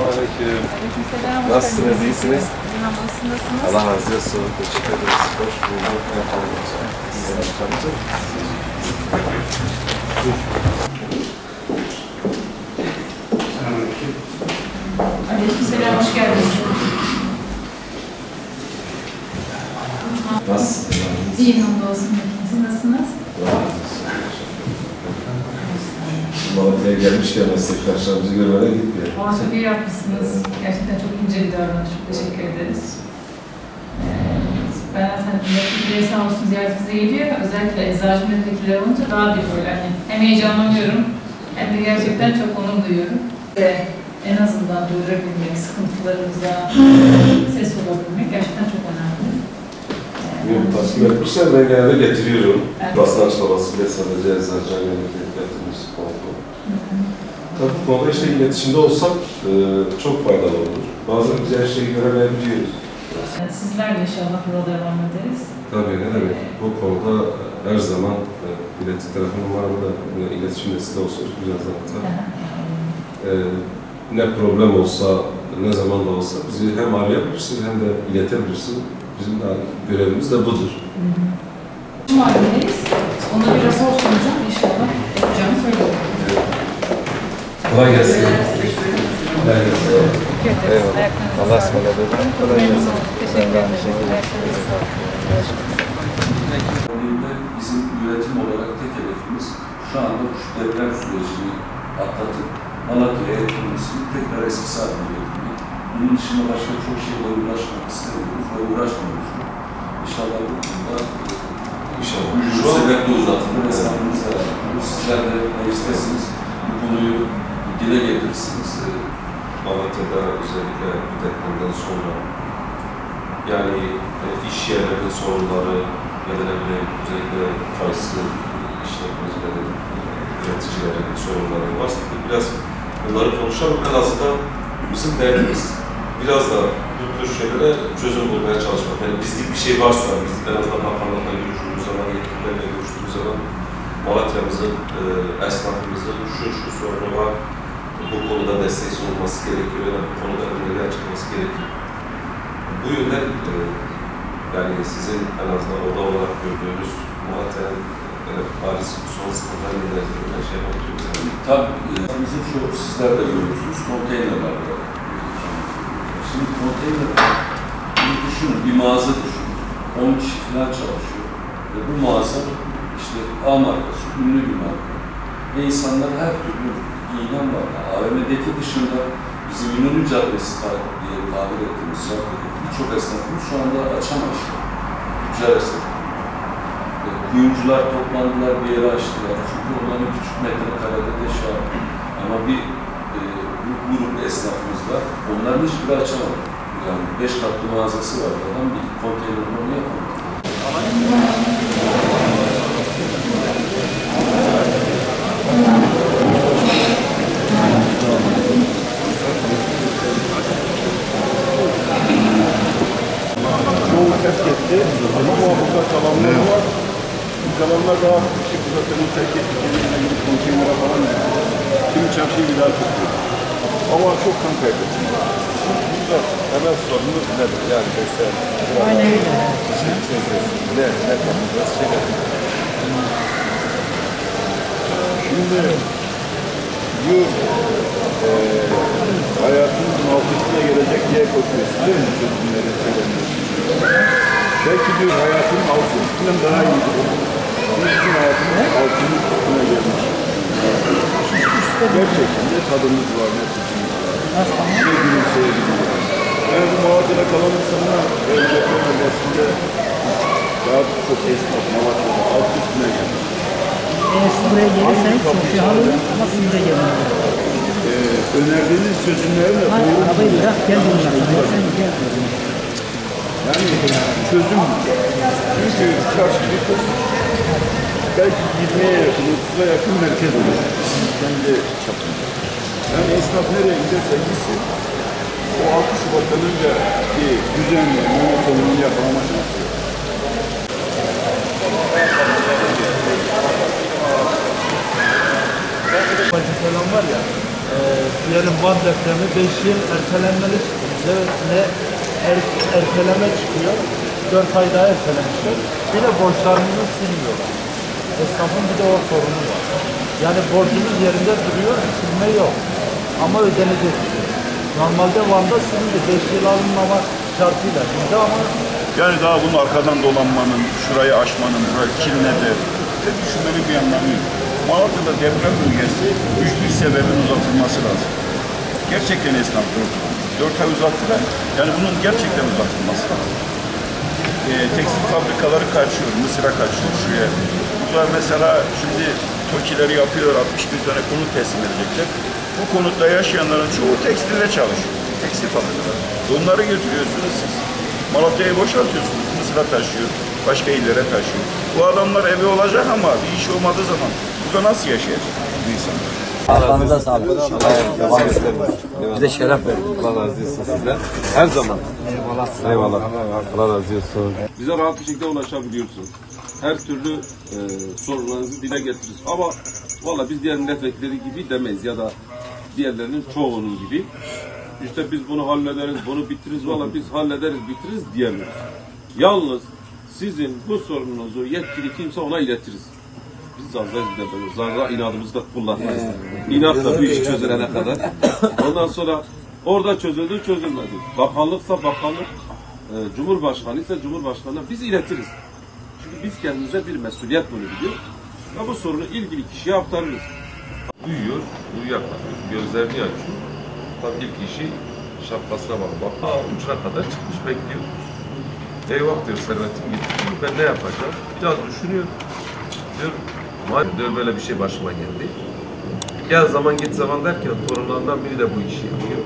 Selamünaleyküm. Aleykümselam. Nasılsınız, iyisiniz? Nasılsınız? Allah razı olsun. Teşekkür ederiz. Hoş bulduk. Yapalım. Aleykümselam. Hoş geldiniz. Nasılsınız? İyiyim, hamdolsun. Siz nasılsınız? Malatya'ya gelmişken meslektaşlarımızı görmeden gitmiyor. Valla çok iyi yapmışsınız. Gerçekten çok ince bir davranış. Çok teşekkür ederiz. Ben zaten milletvekilleri sağ olsun ziyaretimize geliyor. Özellikle eczacı milletvekilleri olunca daha bir böyle hani hem heyecanlanıyorum hem de gerçekten çok onur duyuyorum. Ve en azından duyurabilmek, sıkıntılarımıza ses olabilmek gerçekten çok önemli. Yok, tasvip etmişler. Ben genelde getiriyorum. Evet. Basın açıklaması bile sadece eczacı yaptığımız konu. Tabii bu konuda işte iletişimde olsak çok faydalı olur. Bazen biz her şeyi göremeyebiliyoruz. Sizlerle inşallah yola devam ederiz. Tabii ne demek. Bu konuda her zaman telefon var da iletişim de olsun birazdan atar. Ne problem olsa, ne zaman da olsa bizi hem arayabilirsin hem de iletebilirsin. Bizim de görevimiz de budur. Mahalledeyiz. Ona bir rapor sunacağım inşallah. Yapacağımı söylüyorum. Kolay gelsin. Kolay gelsin. Eyvallah. Allah'a ısmarladık. Kolay gelsin. Teşekkür ederim. Bizim yönetim olarak tek hedefimiz şu anda şu deprem sürecini atlatıp Malatya'ya yakınmasını tekrar eskisi haline getirmek. Bunun dışında başka çok şeyle uğraşmak istemiyoruz ve uğraşmıyoruz. İnşallah bu konuda şu sebeple uzatılır. Esnafımızla yapıyoruz. Sizler de meclistesiniz. Bu konuyu dile getirirsiniz. Malatya'da özellikle bu depremden sonra yani iş yerlerinin sorunları ya da ne bileyim özellikle faizli işletmecilerin, üreticilerin sorunları varsa biraz bunları konuşalım. En azından bizim derdimiz biraz da bu tür şeylere çözüm bulmaya çalışmak. Yani bizlik bir şey varsa, biz en azından bakanlıkla görüştüğümüz zaman, yetkililerle görüştüğümüz zaman Malatya'mızın, esnafımızın şu sorunu var, bu konuda destek olması gerekiyor ya da bu konuda öneriler çıkması gerekiyor. Bu yönden yani sizin en azından oda olarak gördüğünüz Malatya'nın bariz son sıkıntılarla ilgili şey yapabiliyoruz. Tabii, bizim şu sizler de görüyorsunuz, konteynerler var. Şimdi konteyner, düşünün, bir mağaza düşünün, 10 kişi falan çalışıyor. Ve bu mağaza işte A markası, ünlü bir marka. Ve insanlar her türlü ilan var. AVM'deki dışında bizim Ünlü Caddesi diye tabir ettiğimiz caddede birçok esnafımız şu anda açamaz. Tüccar esnaf. Kuyumcular toplandılar, bir yere açtılar. Çünkü onların küçük metrekarede de şu an. Ama bir grup esnafımız var. Onların hiçbiri açamadı. Yani 5 katlı mağazası var. Adam bir konteynerin onu yapamadı. Çoğu terk etti ama muhakkak kalanlar var. Bu kalanlar daha küçük zaten terk ettiklerine gidip konteynere falan yapıyor. Kimi çarşıyı bir daha tutuyor. Ama çok kan kaybetti. Biraz temel sorunumuz nedir? Yani mesela... Aynen öyle. Ne konuşacağız? Şimdi bu hayatın alt üstüne gelecek diye korkuyorsun değil mi? Çözümleri söylemiyorsun. Belki diyor hayatın altı üstünden daha iyidir. Bütün hayatın altının üstüne gelmiş. Gerçekten ne tadımız var ne tuzumuz var. Ne gülümseyebiliyoruz. Yani bu mağazada kalan insanlar deprem bölgesinde daha çok esnaf Malatya'da alt üstüne gelmiş. Siz buraya gelirseniz çok şey alın ama siz de gelin. Önerdiğiniz çözümlerle Hayır, arabayı bırak gel bunlara. Sen gel. yani çözüm çünkü çarşı bir belki 20'ye yakın, 30'a yakın merkez olur. Kendi çapında. Yani esnaf nereye giderse gitsin o 6 Şubat'tan önce bir düzenli monotonluğunu yakalama şansı yok. Bacı falan var ya, diyelim Van depremi 5 yıl ertelenmeli çıktı. Ne erteleme çıkıyor, 4 ay daha ertelemişler. Bir de borçlarımızı silmiyorlar. Esnafın bir de o sorunu var. Yani borcumuz yerinde duruyor, silme yok. Ama ödenecek. Normalde Van'da silindi, 5 yıl alınmama şartıyla sildi ama Yani daha bunun arkadan dolanmanın, şurayı aşmanın, burayı kirnedir ve düşünmenin bir anlamı yok. Malatya'da deprem bölgesi bir sebebin uzatılması lazım. Gerçekten esnaf 4 ay uzattılar. Yani bunun gerçekten uzatılması lazım. Tekstil fabrikaları kaçıyor, Mısır'a kaçıyor şuraya. Burada mesela şimdi TOKİ'leri yapıyor, 61 tane konut teslim edecekler. Bu konutta yaşayanların çoğu tekstilde çalışıyor. Tekstil fabrikaları. Onları götürüyorsunuz siz. Malatya'yı boşaltıyorsunuz, Mısır'a taşıyor, başka illere taşıyor. Bu adamlar evi olacak ama bir iş olmadığı zaman burada nasıl yaşayacak bu insanlar? Allah'ınıza sağlık. Bize şeref verin. Allah razı olsun sizden. Her zaman. Eyvallah. Allah razı olsun. Bize rahat bir şekilde ulaşabiliyorsunuz. Her türlü sorunlarınızı dile getiririz. Ama valla biz diğer milletvekilleri gibi demeyiz ya da diğerlerinin çoğunun gibi. İşte biz bunu hallederiz, bunu bitiririz. Valla biz hallederiz, bitiririz diyemiyoruz. Yalnız sizin bu sorununuzu yetkili kimse ona iletiriz. Biz zarrayız bir de böyle. Zarra inadımızı da kullanmayız. İnatla bu işi çözülene kadar. Ondan sonra orada çözüldü, çözülmedi. Bakanlıksa bakanlık, Cumhurbaşkanı ise Cumhurbaşkanı'na biz iletiriz. Çünkü biz kendimize bir mesuliyet bunu biliyoruz. Ve bu sorunu ilgili kişiye aktarırız. Uyuyor, uyuyakalıyor, gözlerini açıyor. Tabii ilk işi şapkasına bak. Ucuna kadar çıkmış bekliyor. Eyvah diyor, servetim gitti. Ben ne yapacağım? Biraz düşünüyor. Diyor böyle bir şey başıma geldi. Gel zaman git zaman derken torunlarından biri de bu işi yapıyor.